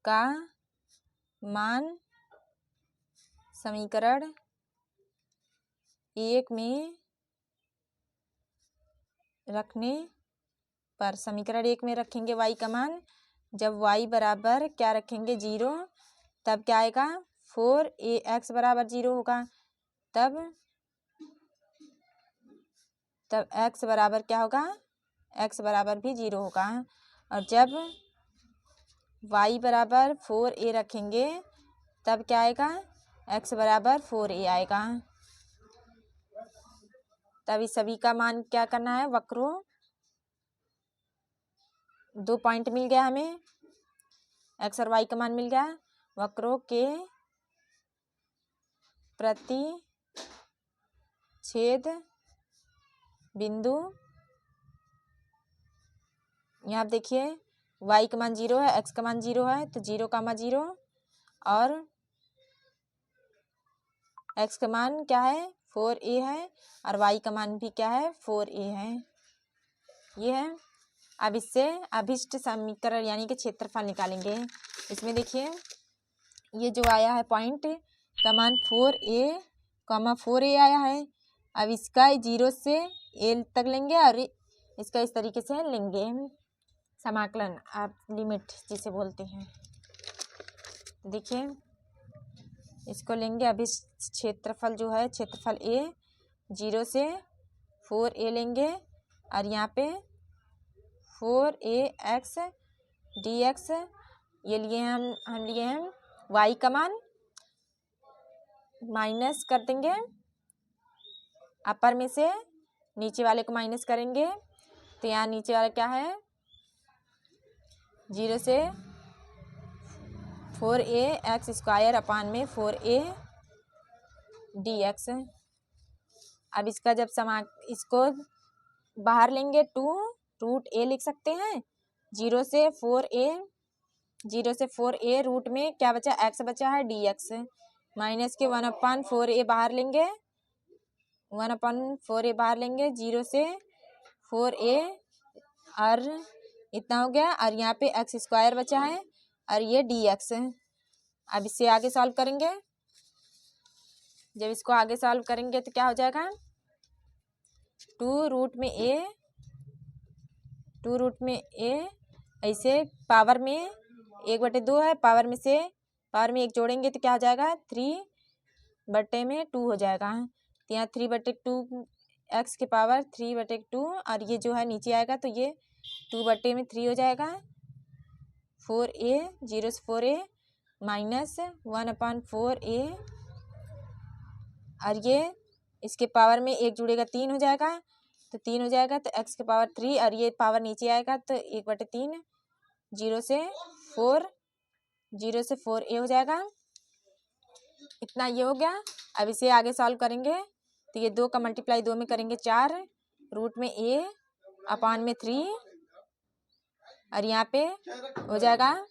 S1: का मान समीकरण 1 में रखने पर, समीकरण 1 में रखेंगे y का मान। जब y बराबर क्या रखेंगे 0 तब क्या आएगा 4ax बराबर 0 होगा। तब x बराबर क्या होगा, x बराबर भी 0 होगा। और जब y बराबर 4a रखेंगे तब क्या आएगा x बराबर 4a आएगा। तब इस सभी का मान क्या करना है, वक्रों 2 पॉइंट मिल गया हमें, x और y का मान मिल गया। वक्रों के प्रति छेद बिंदु, यहाँ आप देखिए y का मान 0 है, x का मान 0 है तो 0,0 और x का मान क्या है 4a है और y का मान भी क्या है 4a है। ये है। अब इससे अभिष्ट समीकरण यानी कि क्षेत्रफल निकालेंगे। इसमें देखिए ये जो आया है पॉइंट का मान 4a आया है। अब इसका 0 से a तक लेंगे और इसका इस तरीके से लेंगे समाकलन, आप लिमिट जिसे बोलते हैं। देखिए इसको लेंगे। अभी क्षेत्रफल जो है क्षेत्रफल a 0 से 4a लेंगे और यहाँ पे 4ax dx ये लिए हम लिए हैं y का मान माइनस कर देंगे, अपर में से नीचे वाले को माइनस करेंगे तो यहाँ नीचे वाला क्या है 0 से 4a² अपान में 4a dx। अब इसका जब इसको बाहर लेंगे 2√a लिख सकते हैं। 0 से 4a रूट में क्या बचा x बचा है dx माइनस के 1/4a बाहर लेंगे 1/4a बाहर लेंगे 0 से 4a और इतना हो गया और यहाँ पे x² बचा है और ये dx। अब इससे आगे सॉल्व करेंगे, जब इसको आगे सॉल्व करेंगे तो क्या हो जाएगा 2√a ऐसे पावर में 1/2 है, पावर में 1 जोड़ेंगे तो क्या हो जाएगा 3/2 हो जाएगा। तो यहाँ 3/2 x के पावर 3/2 और ये जो है नीचे आएगा तो ये 2/3 हो जाएगा। 4a 0 से 4a माइनस 1/4a और ये इसके पावर में 1 जुड़ेगा 3 हो जाएगा तो 3 हो जाएगा तो x के पावर 3 और ये पावर नीचे आएगा तो 1/3 0 से 4a हो जाएगा। इतना ये हो गया। अब इसे आगे सॉल्व करेंगे तो ये 2 का मल्टीप्लाई 2 में करेंगे 4 रूट में a अपान में 3 और यहाँ पे हो जाएगा,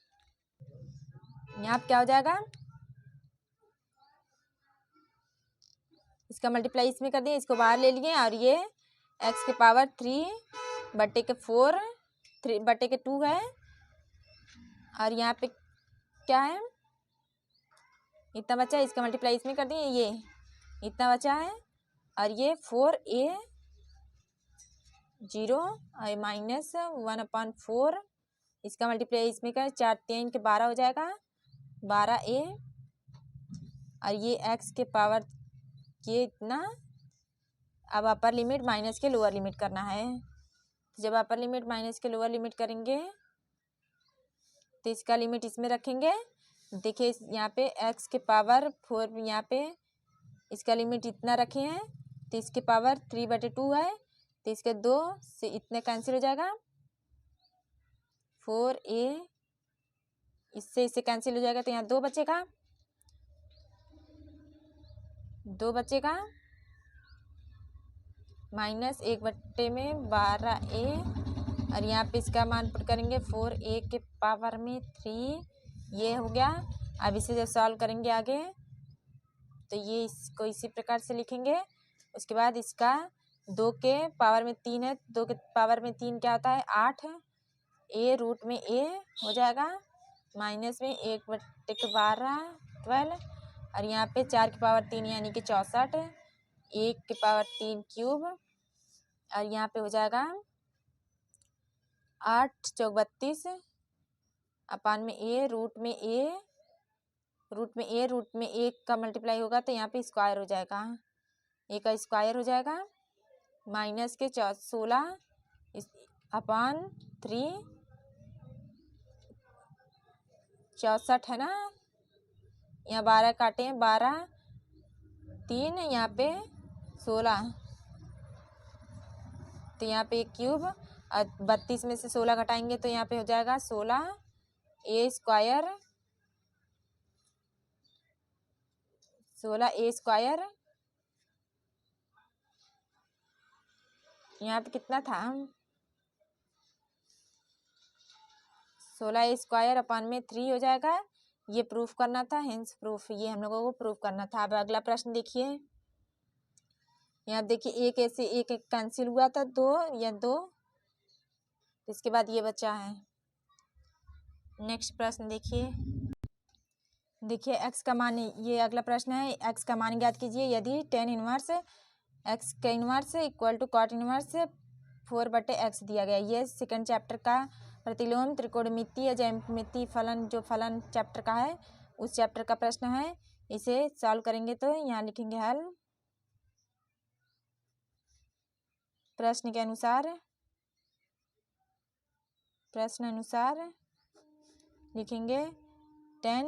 S1: यहाँ पे क्या हो जाएगा इसका मल्टीप्लाई इसमें कर दिए, इसको बाहर ले लिए और ये x के पावर 3/4 3/2 है और यहाँ पे क्या है इतना बचा है, इसका मल्टीप्लाई इसमें कर दिए, ये इतना बचा है और ये 4a 0 और माइनस 1/4 इसका मल्टीप्लाई इसमें कर 4 3 के 12 हो जाएगा 12a और ये x के पावर ये इतना। अब अपर लिमिट माइनस के लोअर लिमिट करना है, जब अपर लिमिट माइनस के लोअर लिमिट करेंगे तो इसका लिमिट इसमें रखेंगे। देखिए यहाँ पे x के पावर 4 यहाँ पे इसका लिमिट इतना रखे हैं तो इसके पावर 3/2 है तो इसके 2 से इतने कैंसिल हो जाएगा 4a इससे कैंसिल हो जाएगा तो यहाँ 2 बचेगा माइनस 1/12a और यहाँ पे इसका मान पुट करेंगे 4a के पावर में 3 ये हो गया। अब इसे जब सॉल्व करेंगे आगे तो ये इसको इसी प्रकार से लिखेंगे। उसके बाद इसका 2 के पावर में 3 है, 2 के पावर में 3 क्या होता है 8 a रूट में a हो जाएगा माइनस में 1/12 12 और यहाँ पे 4 की पावर 3 यानी कि 64 1 की पावर 3 क्यूब और यहाँ पे हो जाएगा 8 चौक 32 अपान में a रूट में a का मल्टीप्लाई होगा तो यहाँ पे स्क्वायर हो जाएगा, a का स्क्वायर हो जाएगा माइनस के 16 अपान 3 64 है ना, यहाँ 12 काटे हैं 12 3 यहाँ पे 16 तो यहाँ पे 1 क्यूब और 32 में से 16 घटाएंगे तो यहाँ पे हो जाएगा 16a स्क्वायर यहाँ पे कितना था 16a स्क्वायर अपान में 3 हो जाएगा। ये प्रूफ करना था, हेंस प्रूफ ये हम लोगों को प्रूफ करना था। अब अगला प्रश्न देखिए, यहाँ देखिए एक ऐसे एक कैंसिल हुआ था 2 या 2 इसके बाद ये बचा है। नेक्स्ट प्रश्न देखिए x का मान, ये अगला प्रश्न है x का मान ज्ञात कीजिए यदि tan इनवर्स x का inverse equal to cot inverse 4/x दिया गया। ये सेकंड चैप्टर का प्रतिलोम त्रिकोणमिति या ज्यामिति फलन जो फलन चैप्टर का है उस चैप्टर का प्रश्न है। इसे सॉल्व करेंगे तो यहाँ लिखेंगे हल प्रश्न अनुसार लिखेंगे tan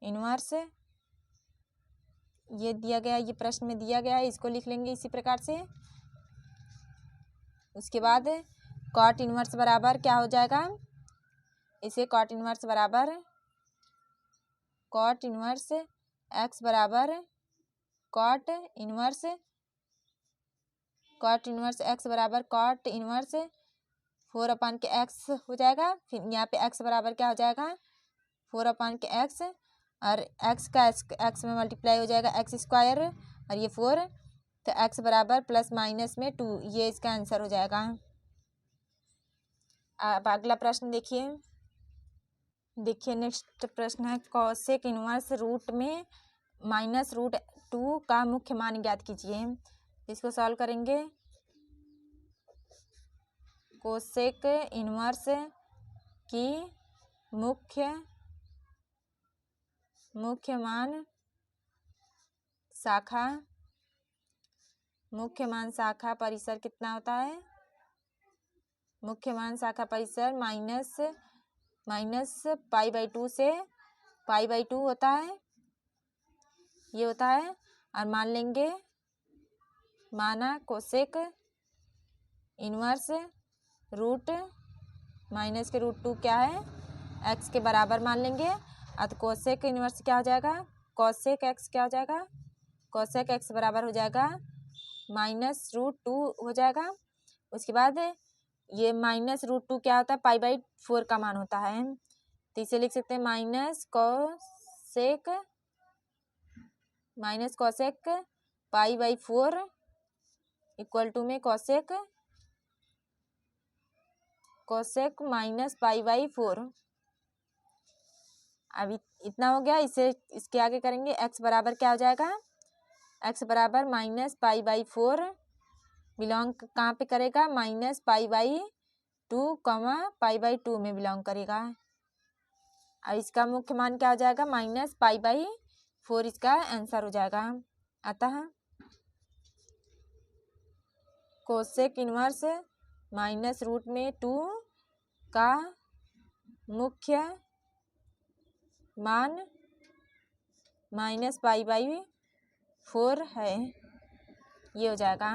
S1: इन्वर्स, ये दिया गया, ये प्रश्न में दिया गया है, इसको लिख लेंगे इसी प्रकार से। उसके बाद कॉट इन्वर्स बराबर क्या हो जाएगा, इसे कॉट इन्वर्स बराबर कॉट इन्वर्स एक्स बराबर कॉट इन्वर्स एक्स बराबर कॉट इन्वर्स 4/x हो जाएगा। फिर यहाँ पे x बराबर क्या हो जाएगा, 4/x, और x का x में मल्टीप्लाई हो जाएगा x², और ये 4, तो x बराबर प्लस माइनस में 2, ये इसका आंसर हो जाएगा। अब अगला प्रश्न देखिए नेक्स्ट प्रश्न है कोसेक इन्वर्स रूट में -√2 का मुख्य मान ज्ञात कीजिए। इसको सॉल्व करेंगे। कोसेक इन्वर्स की मुख्य मान शाखा परिसर कितना होता है, मुख्य मान शाखा परिसर -π/2 से π/2 होता है, ये होता है। और मान लेंगे, माना कोसेक इन्वर्स रूट -√2 क्या है, x के बराबर मान लेंगे। अब कोसेक इन्वर्स क्या हो जाएगा, कोसेक x क्या हो जाएगा, कोसेक x बराबर हो जाएगा -√2 हो जाएगा। उसके बाद ये -√2 क्या होता है, π/4 का मान होता है, तो इसे लिख सकते हैं माइनस कोसेक π/4 इक्वल टू में कोसेक -π/4। अब इतना हो गया, इसके आगे करेंगे। x बराबर क्या हो जाएगा, x बराबर -π/4 बिलोंग कहाँ पे करेगा, -π/2, π/2 में बिलोंग करेगा। अब इसका मुख्य मान क्या हो जाएगा, -π/4 इसका आंसर हो जाएगा। अतः कोसेक इन्वर्स -√2 का मुख्य मान -π/4 है, ये हो जाएगा।